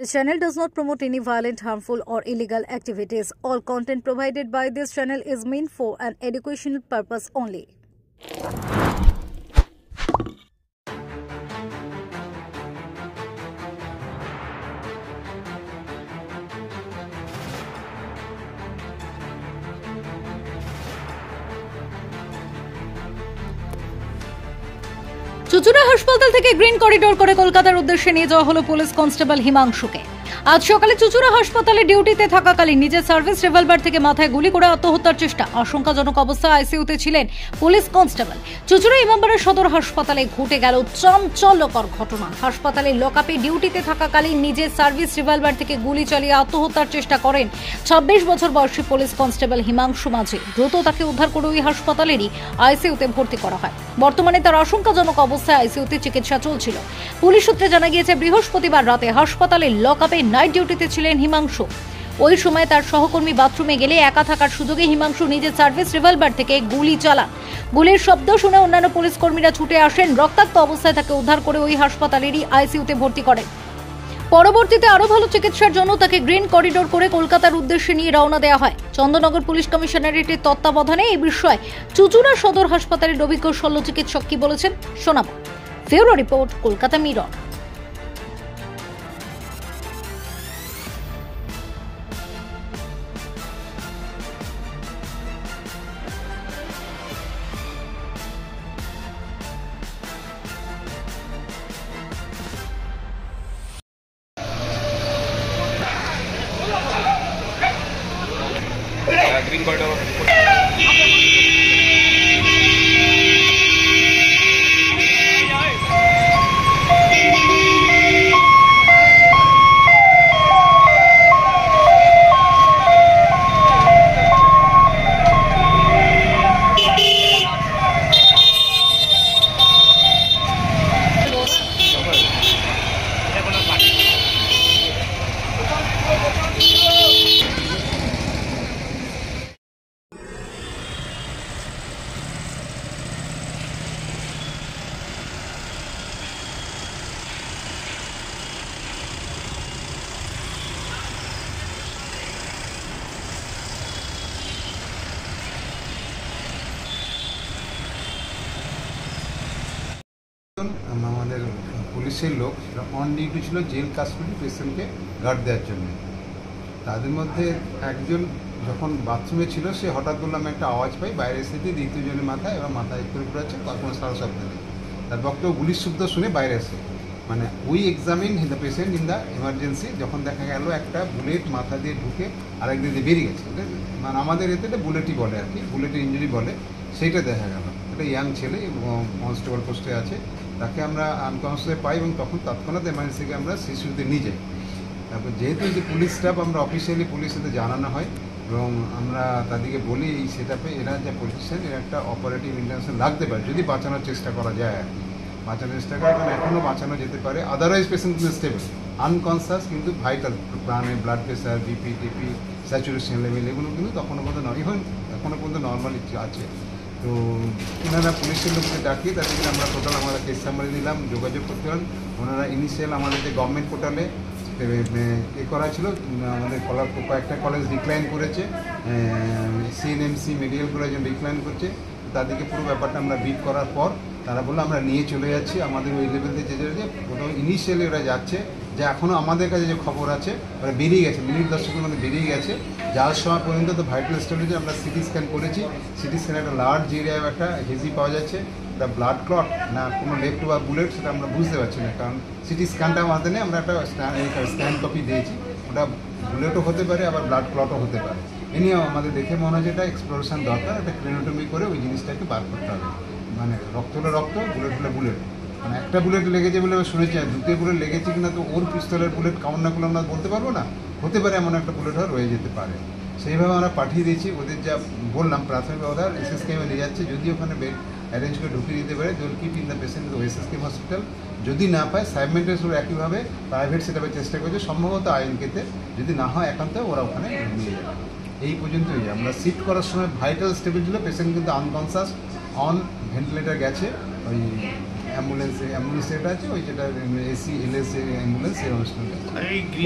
This channel does not promote any violent, harmful, or illegal activities. All content provided by this channel is meant for an educational purpose only. Chuchura হাসপাতাল থেকে green corridor করে কলকাতার উদ্দেশ্যে নিয়ে যাওয়া হলো police constable হিমাংশুকে। আজ সকালে চুচুড়া হাসপাতালে ডিউটিতে থাকাকালীন নিজের সার্ভিস রিভলভার থেকে মাথায় গুলি করে আত্মহত্যার চেষ্টা। আশঙ্কাজনক অবস্থায় আইসিইউতে ছিলেন পুলিশ কনস্টেবল। চুচুড়া ইমামবাড়া সদর হাসপাতালে ঘটে গেল চাঞ্চল্যকর ঘটনা। হাসপাতালে লকআপে ডিউটিতে থাকাকালীন নিজের সার্ভিস রিভলভার থেকে গুলি চালিয়ে আত্মহত্যার চেষ্টা করেন 26 বছর বয়সী পুলিশ কনস্টেবল হিমাংশু মাঝি। দ্রুত তাকে উদ্ধার করে ওই হাসপাতালেরই আইসিইউতে ভর্তি করা হয়। বর্তমানে তার আশঙ্কাজনক অবস্থায় আইসিইউতে চিকিৎসা চলছিল। পুলিশ সূত্রে জানা গিয়েছে, বৃহস্পতিবার রাতে হাসপাতালের লকআপে নাইট ডিউটিতে ছিলেন হিমাংশু। ওই সময় তার সহকর্মী বাথরুমে গেলে একা থাকার সুযোগে হিমাংশু নিজের সার্ভিস রিভলভার থেকে গুলি চালান। গুলির শব্দ শুনে অন্যান্য পুলিশ কর্মীরা ছুটে আসেন। রক্তাক্ত অবস্থায় তাকে উদ্ধার করে ওই হাসপাতালেরই আইসিইউতে ভর্তি করেন। পরবর্তীতে আরো ভালো চিকিৎসার জন্য তাকে গ্রিন করিডোর করে কলকাতার উদ্দেশ্যে নিয়ে রওনা দেওয়া হয়। চন্দননগর পুলিশ কমিশনারেটের তত্ত্বাবধানে এই বিষয়ে চুচুড়া সদর হাসপাতালের অভিজ্ঞ শল্য চিকিৎসক কি বলেছেন শোনাবো। ফিউরো report, Kolkata Mirror. Green corridor আমাদের পুলিশের লোক অন ডিউটি ছিল জেল কাস্টডি পেশেন্টকে গার্ড দেওয়ার জন্য। তাদের মধ্যে একজন যখন বাথরুমে ছিল, সে হঠাৎ বললাম একটা আওয়াজ পাই, বাইরে এসে দ্বিতীয় জনের মাথায়, এবার মাথায় করে পড়েছে, কোনো সারা শব্দ নেই। তার বক্তব্য গুলির শব্দ শুনে বাইরে আসে, মানে we examine the patient in the emergency. যখন দেখা গেল একটা বুলেট মাথা দিয়ে ঢুকে আরেক দিকে বেরিয়ে গেছে, মানে আমাদের এতে এটা বুলেটই বলে আর কি, বুলেটের ইঞ্জুরি বলে, সেইটা দেখা গেল। একটা ইয়াং ছেলে কনস্টেবল পোস্টে আছে, তাকে আমরা আনকনসিয়াসে পাই এবং তখন তৎক্ষণাৎ এমার্জেন্সিকে আমরা শিশুতে নিয়ে যাই। তারপর যেহেতু যে পুলিশ স্টাফ, আমরা অফিসিয়ালি পুলিশে জানানো হয় এবং আমরা তাদেরকে বলি এই সেটআপে এরা যে পজিশন, এর একটা অপারেটিভ ইন্টারভেনশন লাগতে পারে যদি বাঁচানোর চেষ্টা করা যায় আর কি। বাঁচানোর চেষ্টা করে, কারণ এখনও বাঁচানো যেতে পারে। আদারওয়াইজ পেশেন্ট কিন্তু স্টেবল, আনকনসিয়াস কিন্তু ভাইটাল, প্রাণে ব্লাড প্রেশার, বিপি টিপি, স্যাচুরেশন লেভেল এগুলো কিন্তু তখনও পর্যন্ত নয়, ইভেন এখনও পর্যন্ত নর্মালি আছে। তো ওনারা পুলিশের লোককে ডাকি, তাদেরকে আমরা টোটাল আমরা কেস সামারি দিলাম, যোগাযোগ করতে পারেন। ওনারা ইনিশিয়াল আমাদের যে গভর্নমেন্ট পোর্টালে করা ছিল, আমাদের কয়েকটা কলেজ ডিক্লাইন করেছে, সিএনএমসি মেডিকেল কলেজ ডিক্লাইন করছে। তাদেরকে পুরো ব্যাপারটা আমরা ব্রিফ করার পর তারা বললো আমরা নিয়ে চলে যাচ্ছি। আমাদের ওই লেভেল থেকে যে প্রথম ইনিশিয়ালি ওরা যাচ্ছে, যে এখনও আমাদের কাছে যে খবর আছে ওরা বেরিয়ে গেছে, মিনিট 10-এর মধ্যে বেরিয়ে গেছে। যাওয়ার সময় পর্যন্ত তো ভাইটাল স্টেবিলিটি আমরা সিটি স্ক্যান করেছি। সিটি স্ক্যানে একটা লার্জ এরিয়ায় একটা হেজি পাওয়া যাচ্ছে, একটা ব্লাড ক্লট না কোনো লেফট বা বুলেট, সেটা আমরা বুঝতে পারছি না, কারণ সিটি স্ক্যানটা আমাদের নেই। আমরা একটা স্ক্যান কপি দিয়েছি, ওটা বুলেটও হতে পারে, আবার ব্লাড ক্লটও হতে পারে। এ নিয়েও আমাদের দেখে মনে হয় যে এটা এক্সপ্লোরেশন দরকার, একটা ক্রিনোটমি করে ওই জিনিসটাকে বার করতে হবে। মানে রক্ত হলে রক্ত, বুলেট হলে বুলেট, মানে একটা বুলেট লেগেছে বলে শুনেছি, দুটো বুলেট লেগেছে কিনা তো ওর পিস্তলের বুলেট কাউন্ট না করলে আমরা বলতে পারবো না, হতে পারে এমন একটা বুলেট রয়ে যেতে পারে। সেইভাবে আমরা পাঠিয়ে দিয়েছি। ওদের যা বললাম প্রাথমিক অর্ডার এসএসকেএমে নিয়ে যাচ্ছে, যদি ওখানে বেড অ্যারেঞ্জ করে ঢুকিয়ে দিতে পারে, they will keep in the patient to SSKM hospital. যদি না পায় সাবমেন্টের একইভাবে প্রাইভেট সেটাপে চেষ্টা করছে, সম্ভবত আইনকেতে, যদি না হয় একান্ত ওরা ওখানে নিয়ে যাবে। এই পর্যন্তই। আমরা শিফট করার সময় ভাইটাল স্টেবল ছিল, পেশেন্ট কিন্তু আনকনসাস, অন ভেন্টিলেটার গেছে, ওই অ্যাম্বুলেন্স যেটা আছে ওই যেটা এসি এলএস অ্যাম্বুলেন্স এই অনুষ্ঠানটা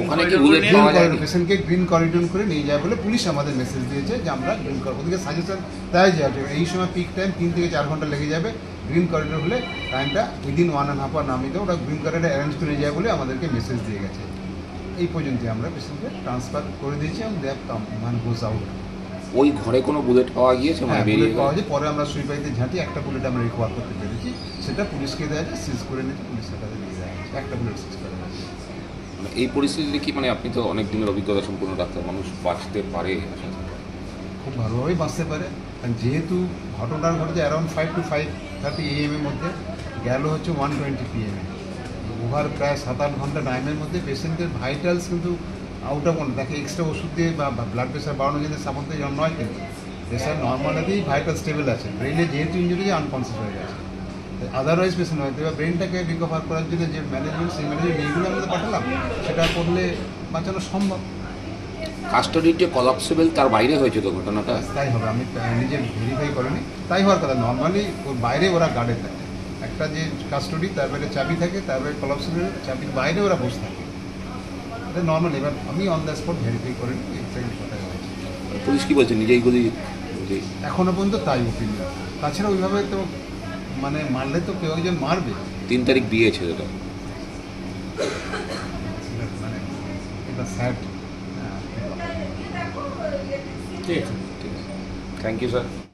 ওখানে কি বুলেট পাওয়া যায়? পেশেন্টকে গ্রিন করিডোর করে নিয়ে যায় বলে পুলিশ আমাদের মেসেজ দিয়েছে যে আমরা গ্রিন করিডোর ওদিকে সাজেশন তাই যে এই সময় পিক টাইম 3 থেকে 4 ঘন্টা লেগে যাবে গ্রিন করিডোর হলে টাইমটা উইদিন 1.5 আওয়ার নামিয়ে দেবো ওরা গ্রিন করিডোর অ্যারেঞ্জ করে নিয়ে যায় বলে আমাদেরকে মেসেজ দিয়ে গেছে এই পর্যন্ত আমরা পেশেন্টকে ট্রান্সফার করে দিয়েছি এবং দে হ্যাভ কাম মানে গোজ আউট ওই ঘরে কোনো বুলেট পাওয়া গিয়েছে মানে বেরিয়ে বুলেট পাওয়া যায় পরে আমরা সুইপাইতে ঝাঁটি একটা বুলেট আমরা রিকভার করতে পেরেছি সেটা পুলিশকে দেওয়া যায় সিজ করে নিতে পুলিশের কাছে নিয়ে দেওয়া হয়েছে একটা বুলেট সিজ করে দেওয়া হয়েছে। মানে এই পরিস্থিতিতে কি মানে আপনি তো অনেক দিনের অভিজ্ঞতা সম্পূর্ণ ডাক্তার মানুষ বাঁচতে পারে আশা করি। খুব ভালোভাবেই বাঁচতে পারে কারণ যেহেতু ঘটনার ঘটেছে অ্যারাউন্ড 5 to 5:30 AM এর মধ্যে গেল হচ্ছে 1:20 PM ওভার প্রায় 7-8 ঘন্টা টাইমের মধ্যে পেশেন্টের ভাইটালস কিন্তু আউট অফ তাকে এক্সট্রা ওষুধ দিয়ে বা ব্লাড প্রেশার বাড়ানোর জন্য সাপোর্ট দিয়ে নয় কিন্তু প্রেশার নর্মালিতেই ভাইটাল স্টেবল আছে ব্রেনে যেহেতু ইঞ্জুরি আনকনসিয়াস হয়ে গেছে আদারওয়াইজ পেশেন্ট হয়তো এবার ব্রেনটাকে রিকভার করার জন্য যে ম্যানেজমেন্ট সেই ম্যানেজমেন্ট এইগুলো আমরা পাঠালাম সেটা করলে বাঁচানো সম্ভব কাস্টোডিতে কলাপসেবল তার বাইরে হয়েছে তো ঘটনাটা তাই হবে আমি নিজে ভেরিফাই করিনি তাই হওয়ার কথা নর্মালি ওর বাইরে ওরা গার্ডে থাকে একটা যে কাস্টোডি তার বাইরে চাবি থাকে তার বাইরে কলাপসেবল চাবির বাইরে ওরা বসে থাকে এটা নর্মাল এবার আমি অন দ্য স্পট ভেরিফাই করিনি এক্সাক্টলি কোথায় হয়েছে পুলিশ কি বলছে নিজেই গুলি এখনো পর্যন্ত তাই ওপিনিয়ন তাছাড়া ওইভাবে তো মানে মারলে তো কেউ একজন মারবে 3 তারিখ বিয়ে ছেলেটা মানে এটা স্যাড ঠিক আছে থ্যাংক ইউ স্যার